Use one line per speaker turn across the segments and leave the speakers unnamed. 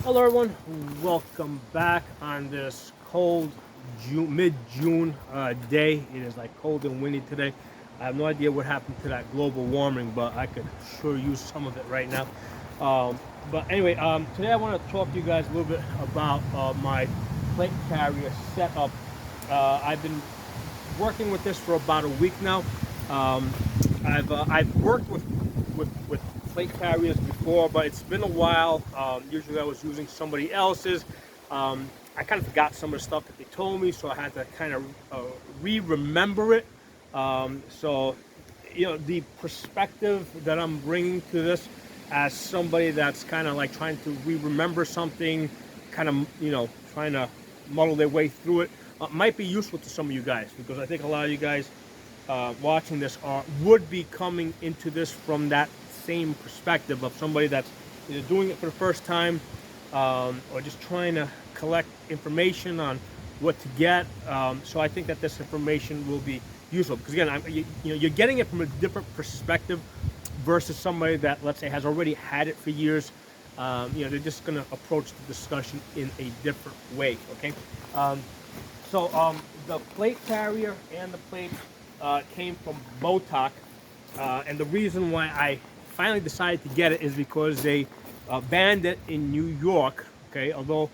Hello everyone, welcome back on this cold mid-June day. It is like cold and windy today. I have no idea what happened to that global warming, but I could sure use some of it right now. But anyway, today I want to talk to you guys a little bit about my plate carrier setup. I've been working with this for about a week now. I've worked with plate carriers before, but it's been a while. Usually I was using somebody else's. I kind of forgot some of the stuff that they told me, so I had to kind of remember it. So, the perspective that I'm bringing to this as somebody that's kind of like trying to remember something, kind of, trying to muddle their way through it, might be useful to some of you guys, because I think a lot of you guys watching this would be coming into this from that same perspective of somebody that's either doing it for the first time or just trying to collect information on what to get. So I think that this information will be useful, because again, you're getting it from a different perspective versus somebody that, let's say, has already had it for years. They're just going to approach the discussion in a different way. Okay. The plate carrier and the plate came from Botoc, and the reason why I finally decided to get it is because they banned it in New York. Okay, although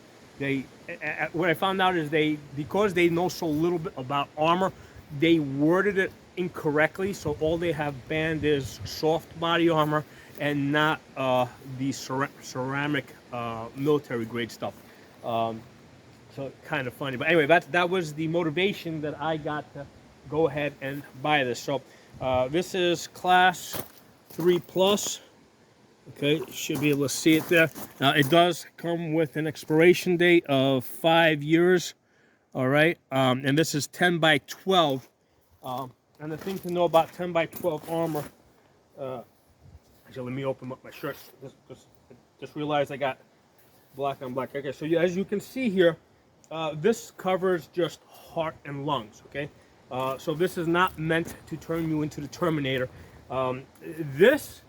what I found out is because they know so little bit about armor, they worded it incorrectly. So all they have banned is soft body armor and not the ceramic military grade stuff. So kind of funny, but anyway, that was the motivation that I got to go ahead and buy this. So this is class 3 plus. Okay, you should be able to see it there. Now it does come with an expiration date of 5 years. All right, and this is 10 by 12. And the thing to know about 10 by 12 armor. Actually, let me open up my shirts. Just realized I got black on black. Okay, so as you can see here, this covers just heart and lungs. Okay, so this is not meant to turn you into the Terminator. This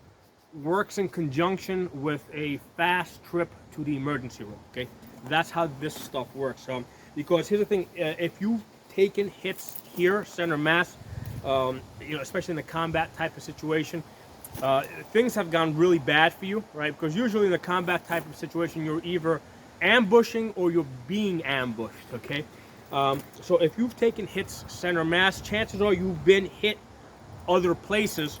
works in conjunction with a fast trip to the emergency room. Okay, that's how this stuff works. Because here's the thing: if you've taken hits here, center mass, especially in a combat type of situation, things have gone really bad for you, right? Because usually in a combat type of situation, you're either ambushing or you're being ambushed. Okay, so if you've taken hits center mass, chances are you've been hit other places.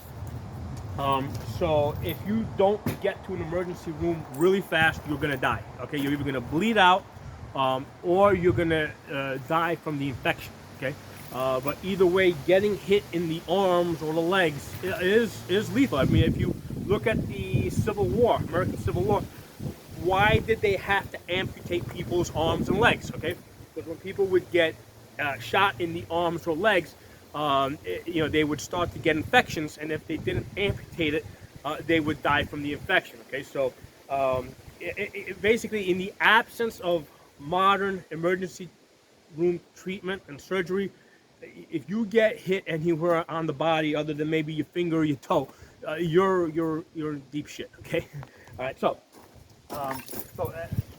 So if you don't get to an emergency room really fast, you're gonna die. Okay, you're either gonna bleed out or you're gonna die from the infection. Okay, but either way, getting hit in the arms or the legs is lethal. I mean, if you look at the Civil War, American Civil War, why did they have to amputate people's arms and legs? Okay, because when people would get shot in the arms or legs, they would start to get infections, and if they didn't amputate it, they would die from the infection. Okay, so basically, in the absence of modern emergency room treatment and surgery, if you get hit anywhere on the body other than maybe your finger or your toe, you're in deep shit. Okay, all right. So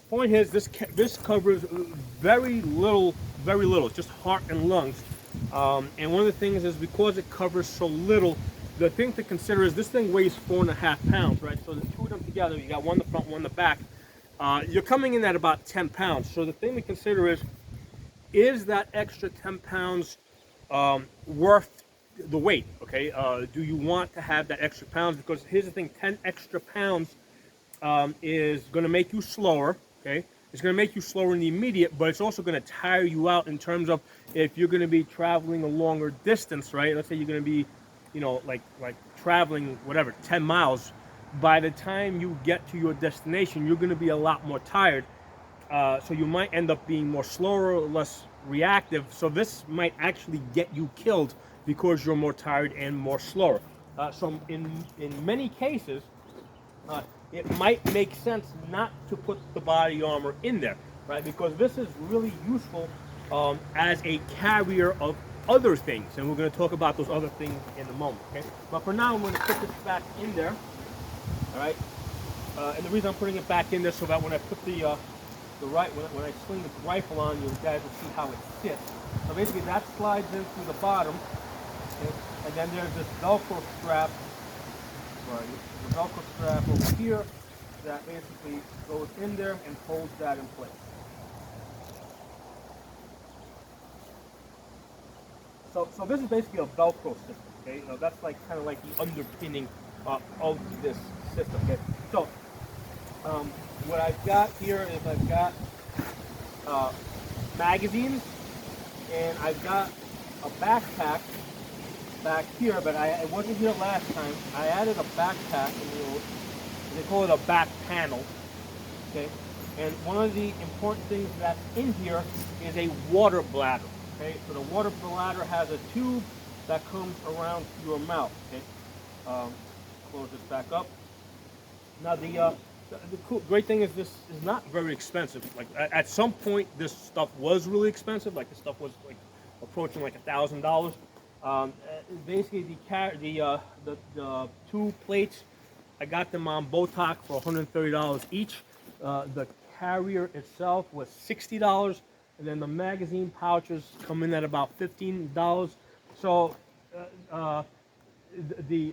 point is, this covers very little, just heart and lungs. And one of the things is, because it covers so little, the thing to consider is this thing weighs 4.5 pounds, right? So the two of them together, you got one in the front, one in the back. You're coming in at about 10 pounds. So the thing to consider is that extra 10 pounds worth the weight? Okay, do you want to have that extra pounds? Because here's the thing: 10 extra pounds is going to make you slower. Okay, it's going to make you slower in the immediate, but it's also going to tire you out in terms of if you're going to be traveling a longer distance, right? Let's say you're going to be, like traveling whatever 10 miles. By the time you get to your destination, you're going to be a lot more tired. So you might end up being more slower, less reactive. So this might actually get you killed because you're more tired and more slower. So in many cases, it might make sense not to put the body armor in there, right? Because this is really useful as a carrier of other things, and we're going to talk about those other things in a moment. Okay, but for now, I'm going to put this back in there. All right. And the reason I'm putting it back in there so that when I put when I sling the rifle on, you guys will see how it sits. So basically that slides in through the bottom, okay? And then there's this Velcro strap, the Velcro strap over here that basically goes in there and holds that in place. So this is basically a Velcro system, okay? That's like kind of like the underpinning of this system, okay? So what I've got here is I've got magazines, and I've got a backpack back here, but I wasn't here last time. I added a backpack, and they call it a back panel, okay? And one of the important things that's in here is a water bladder, okay? So the water bladder has a tube that comes around your mouth, okay? Close this back up. Now the great thing is this is not very expensive. Like at some point, this stuff was really expensive. Like this stuff was like approaching like $1,000. Basically, the two plates, I got them on Botoc for $130 each. The carrier itself was $60, and then the magazine pouches come in at about $15. So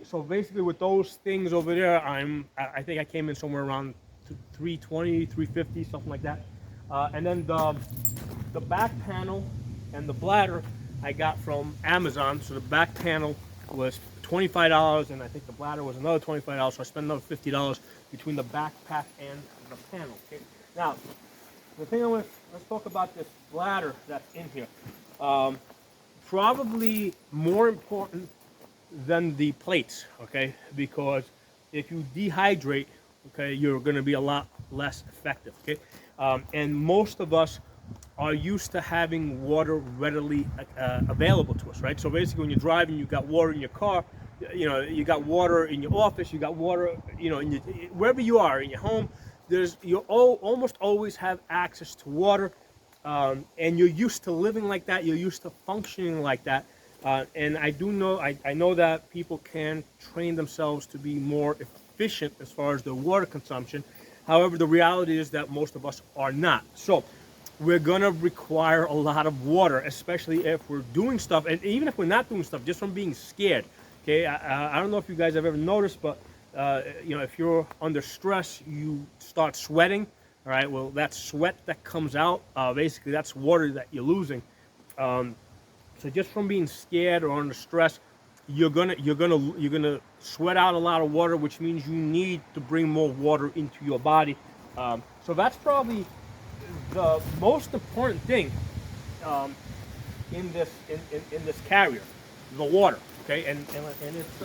so basically with those things over there, I think I came in somewhere around 320, 350, something like that. And then the back panel and the bladder I got from Amazon. So the back panel was $25, and I think the bladder was another $25. So I spent another $50 between the backpack and the panel. Okay. Now, the thing let's talk about this bladder that's in here. Probably more important than the plates, okay? Because if you dehydrate, okay, you're going to be a lot less effective, okay? And most of us are used to having water readily available to us, right? So basically, when you're driving, you got water in your car, you got water in your office, you got water, wherever you are in your home. Almost always have access to water, and you're used to living like that. You're used to functioning like that. And I know that people can train themselves to be more efficient as far as their water consumption. However, the reality is that most of us are not. So we're gonna require a lot of water, especially if we're doing stuff, and even if we're not doing stuff, just from being scared. Okay, I don't know if you guys have ever noticed, but if you're under stress, you start sweating. All right, well, that sweat that comes out, basically that's water that you're losing. So just from being scared or under stress, you're gonna sweat out a lot of water, which means you need to bring more water into your body. So that's probably the most important thing in this carrier, the water. Okay, and it's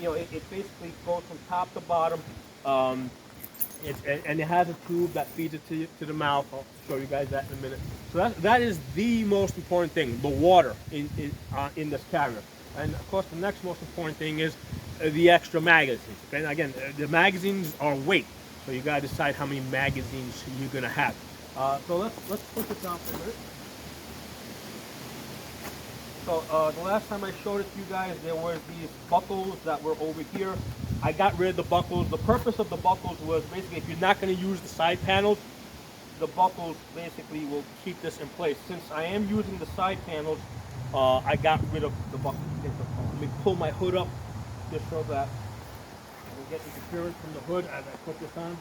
it basically goes from top to bottom. And it has a tube that feeds it to the mouth. I'll show you guys that in a minute. So that is the most important thing, the water in this carrier. And of course, the next most important thing is the extra magazines. Okay, and again, the magazines are weight, so you gotta decide how many magazines you're gonna have. So let's put this down for a minute. So the last time I showed it to you guys, there were these buckles that were over here. I got rid of the buckles. The purpose of the buckles was basically if you're not going to use the side panels, the buckles basically will keep this in place. Since I am using the side panels, I got rid of the buckles. Let me pull my hood up just so that I will get interference from the hood as I put this on.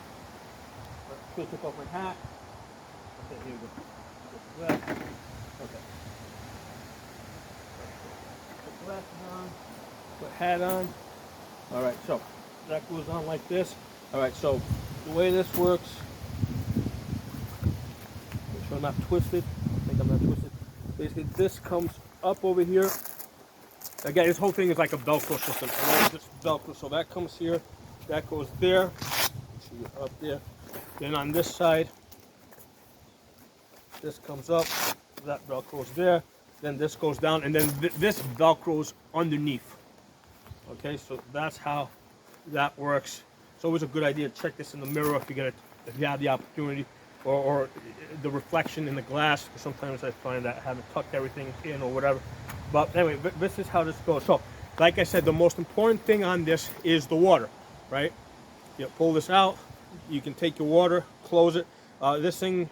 Still took off my hat. Okay, here we go. Okay. Put glasses on. Put hat on. All right, so that goes on like this. All right, so the way this works, make sure I'm not twisted. I think I'm not twisted. Basically, this comes up over here. Again, this whole thing is like a Velcro system. This Velcro, so that comes here, that goes there. See it up there. Then on this side, this comes up. That Velcro's there. Then this goes down, and then this Velcro's underneath. Okay, so that's how that works. It's always a good idea to check this in the mirror if you have the opportunity, or the reflection in the glass. Because sometimes I find that I haven't tucked everything in or whatever. But anyway, this is how this goes. So, like I said, the most important thing on this is the water, right? You pull this out. You can take your water, close it. This thing,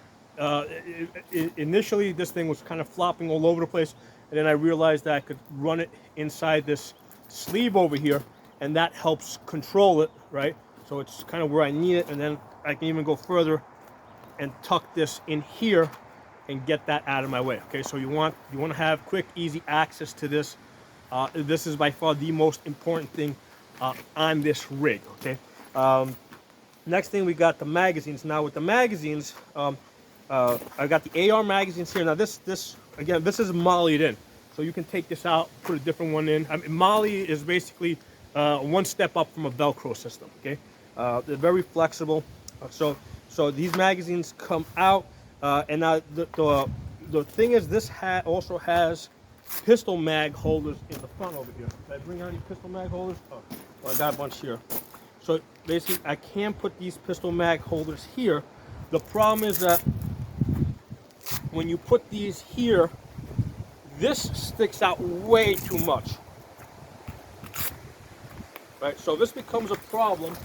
initially, this thing was kind of flopping all over the place, and then I realized that I could run it inside this sleeve over here, and that helps control it, right? So it's kind of where I need it, and then I can even go further and tuck this in here and get that out of my way. Okay, so you want to have quick, easy access to this. This is by far the most important thing on this rig. Okay. Next thing, we got the magazines. Now with the magazines, I got the AR magazines here. Now this again, this is mollied in, so you can take this out, put a different one in. I mean, molly is basically one step up from a Velcro system. Okay, they're very flexible. So these magazines come out, and now the thing is, this also has pistol mag holders in the front over here. Did I bring out any pistol mag holders? Oh, well, I got a bunch here. So basically, I can put these pistol mag holders here. The problem is that when you put these here, this sticks out way too much. Right, so this becomes a problem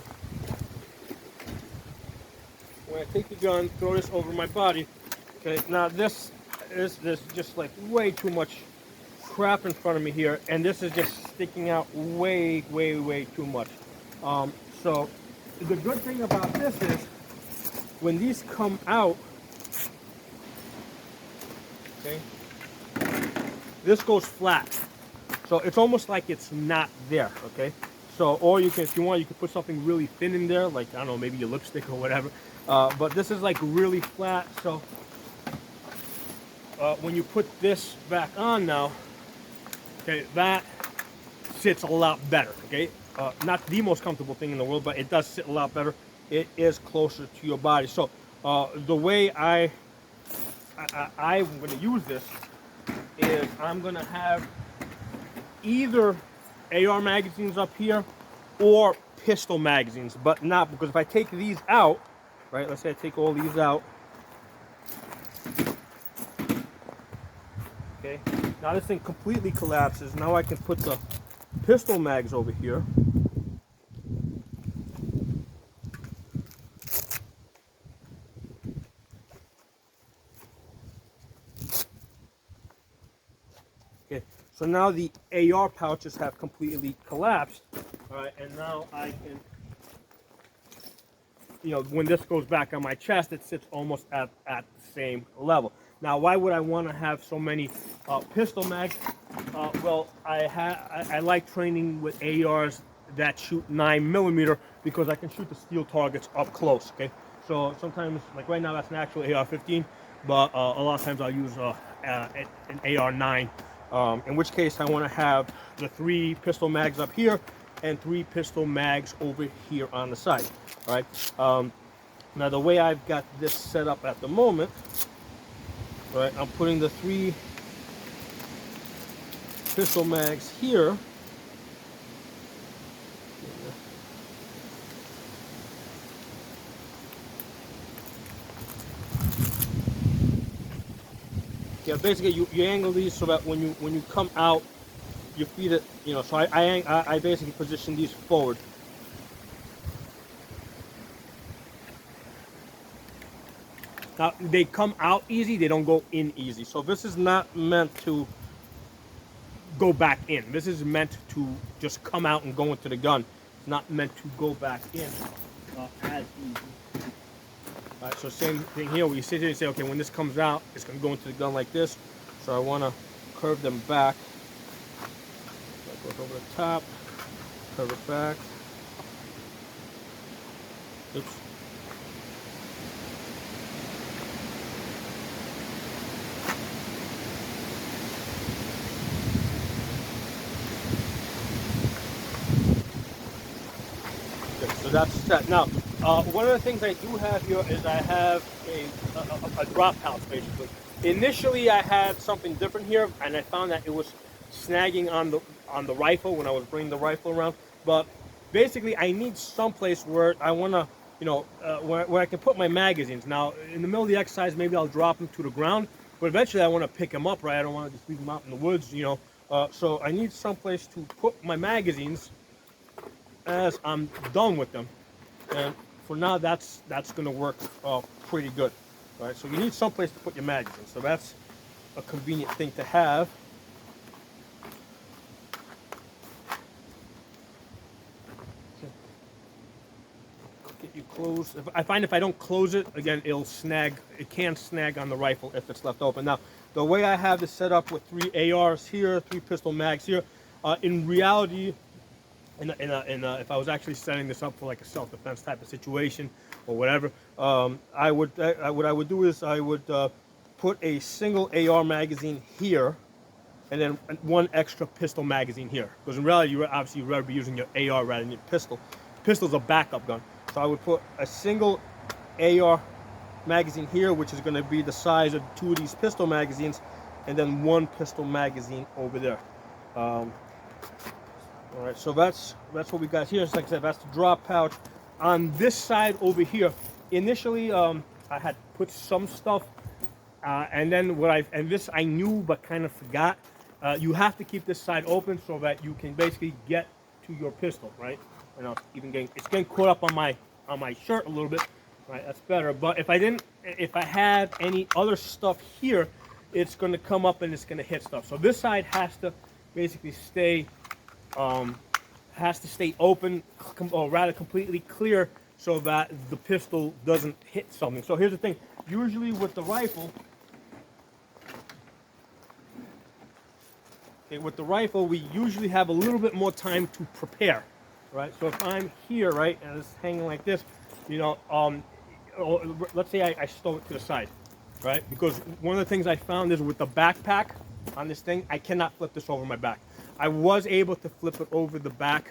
when I take the gun, throw this over my body. Okay, now this is just like way too much crap in front of me here, and this is just sticking out way too much. So the good thing about this is when these come out, okay, this goes flat. So it's almost like it's not there, okay? So, or you can, if you want, you can put something really thin in there, like, I don't know, maybe your lipstick or whatever. But this is like really flat, so when you put this back on now, okay, that sits a lot better, okay? Not the most comfortable thing in the world, but it does sit a lot better. It is closer to your body. So the way I'm going to use this is I'm going to have either AR magazines up here or pistol magazines, but not, because if I take these out, right, let's say I take all these out, okay, now this thing completely collapses. Now I can put the pistol mags over here. Okay, so now the AR pouches have completely collapsed. All right, and now I can, you know, when this goes back on my chest, it sits almost at the same level. Now, why would I want to have so many pistol mags? Well, I like training with ARs that shoot 9mm because I can shoot the steel targets up close. Okay, so sometimes, like right now, that's an actual AR-15, but a lot of times I'll use an AR-9. In which case, I want to have the 3 pistol mags up here and 3 pistol mags over here on the side. All right. Now, the way I've got this set up at the moment, right, I'm putting the 3 pistol mags here. Yeah, basically you angle these so that when you come out, you feed it, you know. So I basically position these forward. Now they come out easy, they don't go in easy. So this is not meant to go back in. This is meant to just come out and go into the gun. It's not meant to go back in as easy. All right, so same thing here, where you sit here and say, okay, when this comes out, it's going to go into the gun like this. So I want to curve them back. So it goes over the top, curve it back. Oops. Okay, so that's set. Now, one of the things I do have here is I have a drop pouch, basically. Initially, I had something different here, and I found that it was snagging on the rifle when I was bringing the rifle around. But basically, I need some place where I want to, you know, where I can put my magazines. Now, in the middle of the exercise, maybe I'll drop them to the ground, but eventually I want to pick them up, right? I don't want to just leave them out in the woods, you know. So I need some place to put my magazines as I'm done with them. And for now, that's going to work pretty good. All right, so you need someplace to put your magazine. So that's a convenient thing to have. Get you closed. I find if I don't close it, again, it'll snag. It can snag on the rifle if it's left open. Now, the way I have this set up with 3 ARs here, 3 pistol mags here, in reality, if I was actually setting this up for like a self-defense type of situation or whatever, what I would do is I would put a single AR magazine here, and then 1 extra pistol magazine here. Because in reality, you'd rather be using your AR rather than your pistol. Pistol's a backup gun. So I would put a single AR magazine here, which is going to be the size of 2 of these pistol magazines, and then 1 pistol magazine over there. All right, so that's what we got here. So like I said, that's the drop pouch. On this side over here, initially I had put some stuff, and then this I knew but kind of forgot. You have to keep this side open so that you can basically get to your pistol, right? You know, it's getting caught up on my shirt a little bit, right? That's better. But if I had any other stuff here, it's going to come up and it's going to hit stuff. So this side has to basically stay open, or rather completely clear, so that the pistol doesn't hit something. So here's the thing: usually with the rifle, we usually have a little bit more time to prepare. Right, so if I'm here, right, and it's hanging like this, you know, let's say I stow it to the side, right? Because one of the things I found is with the backpack on this thing, I cannot flip this over my back. I was able to flip it over the back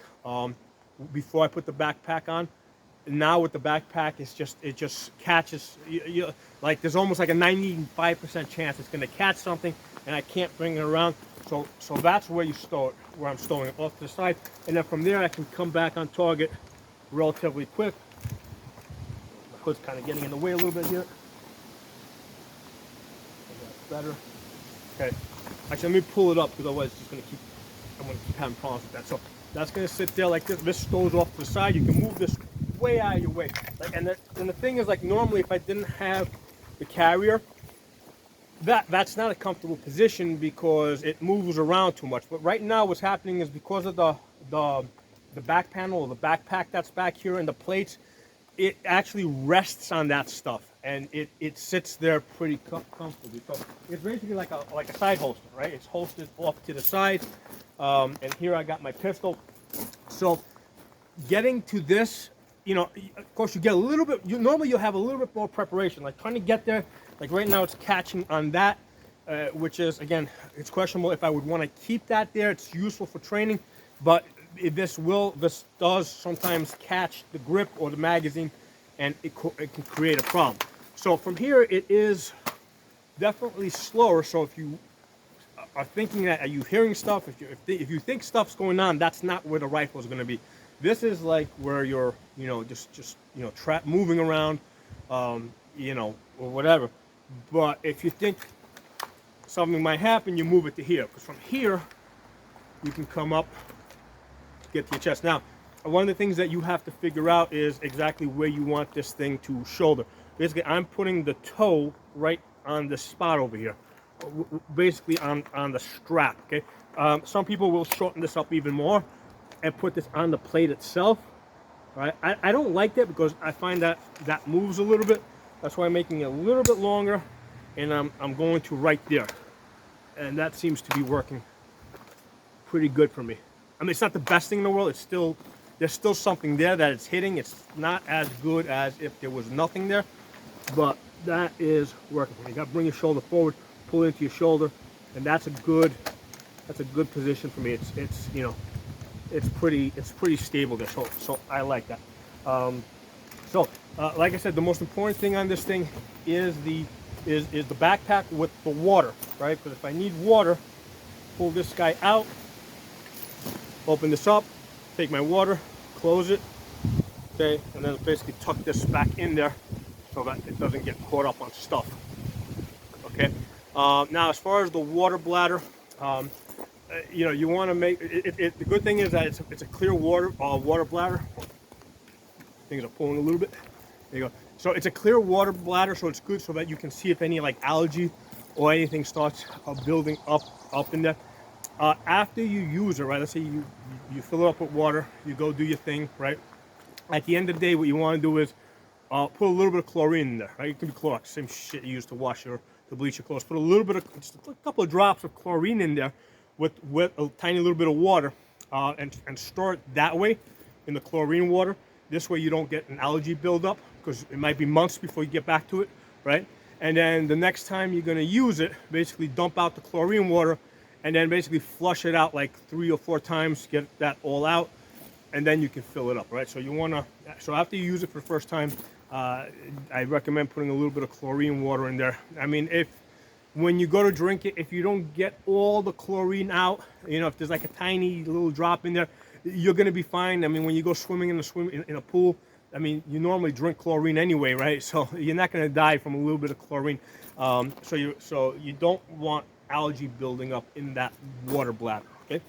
before I put the backpack on. Now with the backpack, it just catches. Like there's almost like a 95% chance it's going to catch something, and I can't bring it around. So that's where you stow it, where I'm stowing it off to the side, and then from there I can come back on target relatively quick. The hood's kind of getting in the way a little bit here. That's better. Okay. Actually, let me pull it up because otherwise I'm going to keep having problems with that. So that's going to sit there like this. This stows off to the side. You can move this way out of your way. And the thing is, like normally if I didn't have the carrier, that's not a comfortable position because it moves around too much. But right now what's happening is because of the back panel or the backpack that's back here and the plates, it actually rests on that stuff and it sits there pretty comfortably. So it's basically like a side holster, right? It's holstered off to the side, and here I got my pistol. So getting to this, you know, of course you get a little bit, normally you'll have a little bit more preparation, like trying to get there. Like right now it's catching on that, which is, again, it's questionable if I would want to keep that there. It's useful for training, but this does sometimes catch the grip or the magazine, and it can create a problem. So from here it is definitely slower. So if you are thinking that, are you hearing stuff? If you think stuff's going on, that's not where the rifle is going to be. This is like where you're, you know, just you know, moving around, you know, or whatever. But if you think something might happen, you move it to here. Because from here, you can come up, get to your chest. Now, one of the things that you have to figure out is exactly where you want this thing to shoulder. Basically, I'm putting the toe right on the spot over here. Basically on the strap, okay? Some people will shorten this up even more and put this on the plate itself, right? I don't like that because I find that moves a little bit. That's why I'm making it a little bit longer, and I'm going to right there. And that seems to be working pretty good for me. I mean, it's not the best thing in the world. There's still something there that it's hitting. It's not as good as if there was nothing there, but that is working for me. You got to bring your shoulder forward, pull into your shoulder, and that's a good position for me. It's you know, it's pretty stable there. So I like that. Like I said, the most important thing on this thing is the backpack with the water, right? Because if I need water, pull this guy out, open this up, take my water, close it, okay, and then basically tuck this back in there so that it doesn't get caught up on stuff. Okay. Now, as far as the water bladder, you know, you want to make it. The good thing is that it's a clear water bladder. things are pulling a little bit. There you go. So it's a clear water bladder, so it's good so that you can see if any like algae or anything starts building up in there. After you use it, right? Let's say you fill it up with water, you go do your thing, right? At the end of the day, what you want to do is put a little bit of chlorine in there, right? It can be Clorox, same shit you use to wash to bleach your clothes. Put a little bit of, just a couple of drops of chlorine in there with a tiny little bit of water, and store it that way in the chlorine water. This way you don't get an algae buildup, because it might be months before you get back to it, right? And then the next time you're going to use it, basically dump out the chlorine water and then basically flush it out like 3 or 4 times, get that all out, and then you can fill it up, right? So you want to, so after you use it for the first time, I recommend putting a little bit of chlorine water in there. I mean, when you go to drink it, if you don't get all the chlorine out, you know, if there's like a tiny little drop in there, you're going to be fine. I mean, when you go swimming in a pool, I mean, you normally drink chlorine anyway, right? So you're not going to die from a little bit of chlorine. So you don't want algae building up in that water bladder, okay?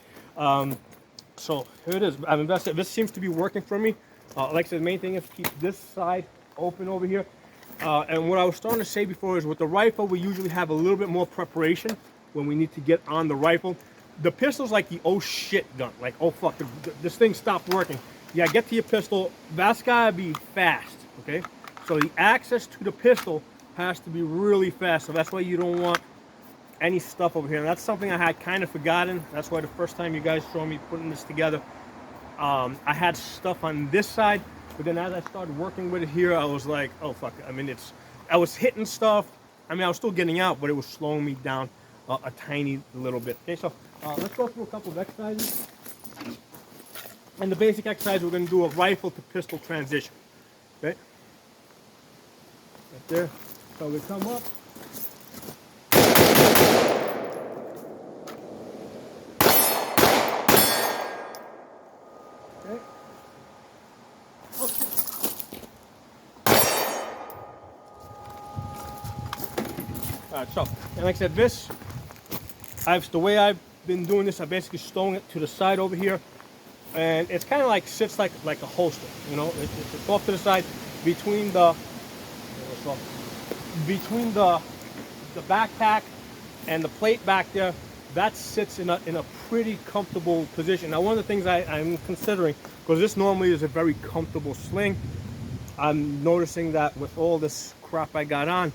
So here it is. I've invested. This seems to be working for me. Like I said, the main thing is keep this side open over here. And what I was starting to say before is with the rifle, we usually have a little bit more preparation when we need to get on the rifle. The pistol's like the oh shit gun. Like, oh fuck, this thing stopped working. Yeah, get to your pistol. That's gotta be fast, okay? So the access to the pistol has to be really fast. So that's why you don't want any stuff over here. And that's something I had kind of forgotten. That's why the first time you guys saw me putting this together, I had stuff on this side, but then as I started working with it here, I was like, oh fuck. I mean, I was hitting stuff. I mean, I was still getting out, but it was slowing me down a tiny little bit. Okay, so let's go through a couple of exercises. And the basic exercise, we're going to do a rifle to pistol transition. Okay? Right there. So we come up. Okay. Okay. Alright, so, and like I said, the way I've been doing this, I basically stowing it to the side over here. And it's kind of like sits like a holster, you know. It's off to the side between the backpack and the plate back there. That sits in a pretty comfortable position. Now, one of the things I'm considering, because this normally is a very comfortable sling, I'm noticing that with all this crap I got on,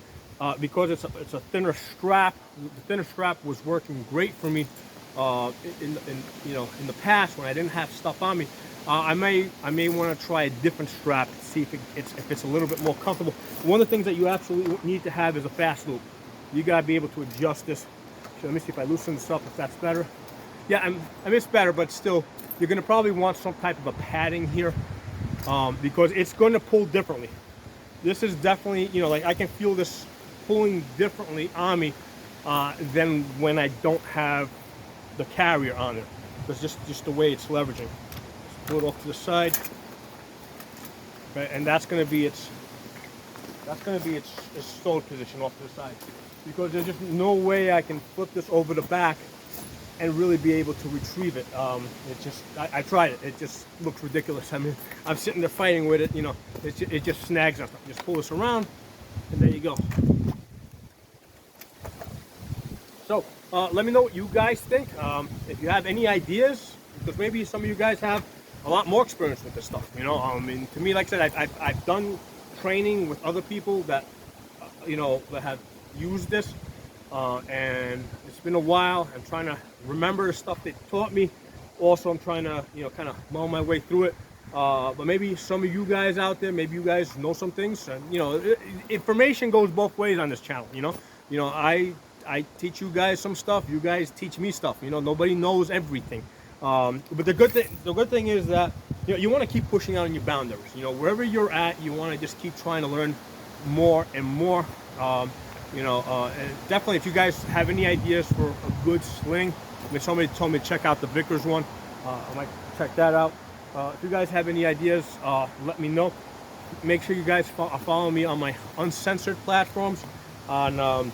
because it's a thinner strap. The thinner strap was working great for me. In the past when I didn't have stuff on me, I may want to try a different strap to see if it's a little bit more comfortable. One of the things that you absolutely need to have is a fast loop. You gotta be able to adjust this. So let me see if I loosen this up, if that's better. Yeah, I mean it's better, but still, you're gonna probably want some type of a padding here, because it's going to pull differently. This is definitely, you know, like I can feel this pulling differently on me than when I don't have the carrier on it. It's just the way it's leveraging. Just pull it off to the side, okay, and that's going to be its stowed position off to the side, because there's just no way I can flip this over the back and really be able to retrieve it. I tried it. It just looks ridiculous. I mean, I'm sitting there fighting with it. You know, it just snags us. Just pull this around, and there you go. So let me know what you guys think. If you have any ideas, because maybe some of you guys have a lot more experience with this stuff. You know, I mean, to me, like I said, I've done training with other people that, that have used this, and it's been a while. I'm trying to remember the stuff they taught me. Also, I'm trying to, kind of mull my way through it. But maybe some of you guys out there, maybe you guys know some things. And, information goes both ways on this channel. I teach you guys some stuff. You guys teach me stuff. Nobody knows everything. But the good thing is that you want to keep pushing out on your boundaries. Wherever you're at, you want to just keep trying to learn more and more. And definitely, if you guys have any ideas for a good sling, I mean, somebody told me to check out the Vickers one. I might check that out. If you guys have any ideas, let me know. Make sure you guys follow me on my uncensored platforms. On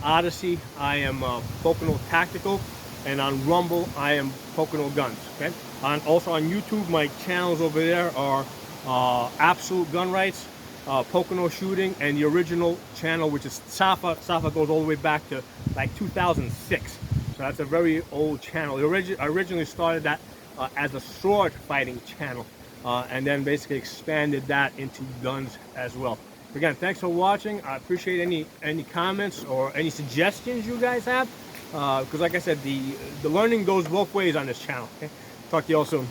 Odyssey, I am Pocono Tactical, and on Rumble, I am Pocono Guns. Okay. Also on YouTube, my channels over there are Absolute Gun Rights, Pocono Shooting, and the original channel, which is Safa. Safa goes all the way back to like 2006. So that's a very old channel. I originally started that as a sword fighting channel, and then basically expanded that into guns as well. Again, thanks for watching. I appreciate any comments or any suggestions you guys have, because like I said, the learning goes both ways on this channel. Okay? Talk to you all soon.